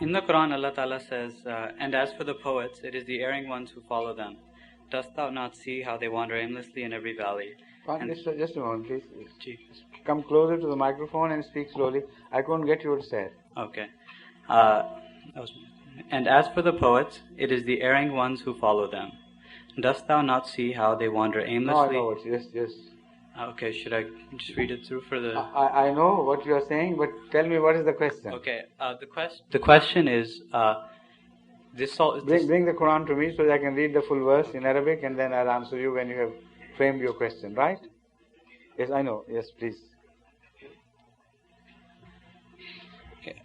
In the Qur'an, Allah Ta'ala says, and as for the poets, it is the erring ones who follow them. Dost thou not see how they wander aimlessly in every valley? Just a moment, please. Come closer to the microphone and speak slowly. I couldn't get you to say it. Okay. And as for the poets, it is the erring ones who follow them. Dost thou not see how they wander aimlessly? No, yes. Okay, should I just read it through for the... I know what you are saying, but tell me what is the question. Okay, the question is... Bring the Qur'an to me so that I can read the full verse in Arabic and then I'll answer you when you have framed your question, right? Yes, I know. Yes, please. Okay.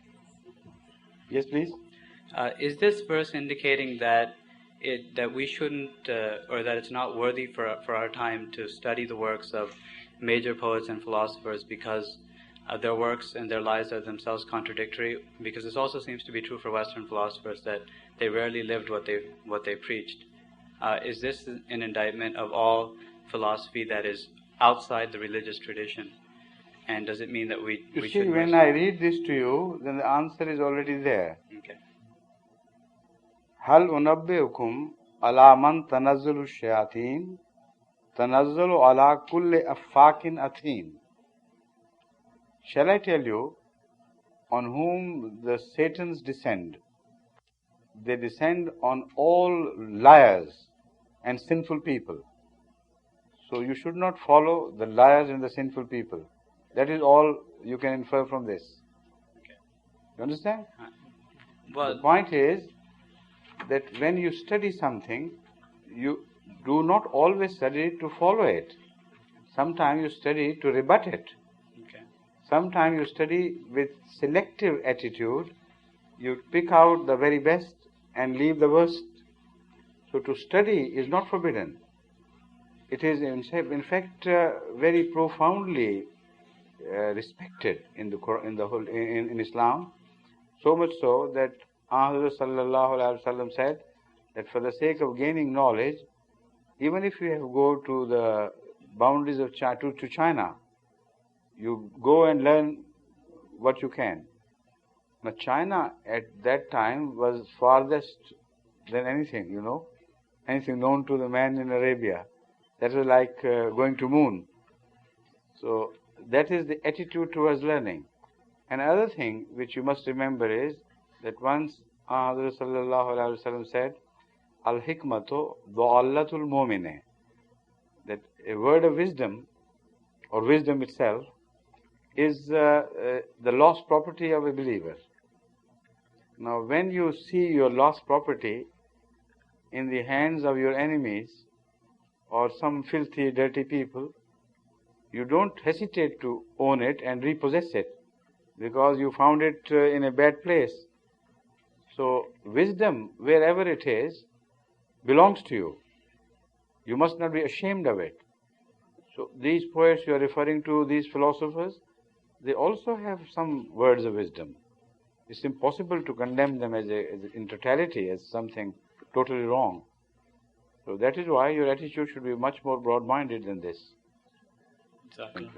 Yes, please. Is this verse indicating that we shouldn't, or that it's not worthy for our time to study the works of major poets and philosophers because their works and their lives are themselves contradictory? Because this also seems to be true for Western philosophers, that they rarely lived what they preached. Is this an indictment of all philosophy that is outside the religious tradition? And does it mean that we should... You see, when I read this to you, then the answer is already there. Okay. هل أنبئكم على من تنزل الشياطين تنزل على كل أفاك أثيم. Shall I tell you on whom the Satans descend? They descend on all liars and sinful people. So you should not follow the liars and the sinful people. That is all you can infer from this. Okay. You understand? Well, the point is that when you study something, you do not always study to follow it. Sometimes you study to rebut it. Okay. Sometimes you study with selective attitude. You pick out the very best and leave the worst. So to study is not forbidden. It is in fact very profoundly respected in Islam. So much so that Hazrat Sallallahu Alaihi Wasallam said that for the sake of gaining knowledge, even if you have to go to the boundaries of China, you go and learn what you can. Now China at that time was farthest than anything, anything known to the man in Arabia. That was like going to moon. So that is the attitude towards learning. Another thing which you must remember is that once Hazrat Sallallahu Alaihi Wasallam said, Al-Hikmatu Du'allatul Mu'mine, that a word of wisdom, or wisdom itself, is the lost property of a believer. Now when you see your lost property in the hands of your enemies or some filthy, dirty people, you don't hesitate to own it and repossess it because you found it in a bad place. So wisdom, wherever it is, belongs to you. You must not be ashamed of it. So these poets you are referring to, these philosophers, they also have some words of wisdom. It's impossible to condemn them as in totality as something totally wrong. So that is why your attitude should be much more broad-minded than this. Exactly.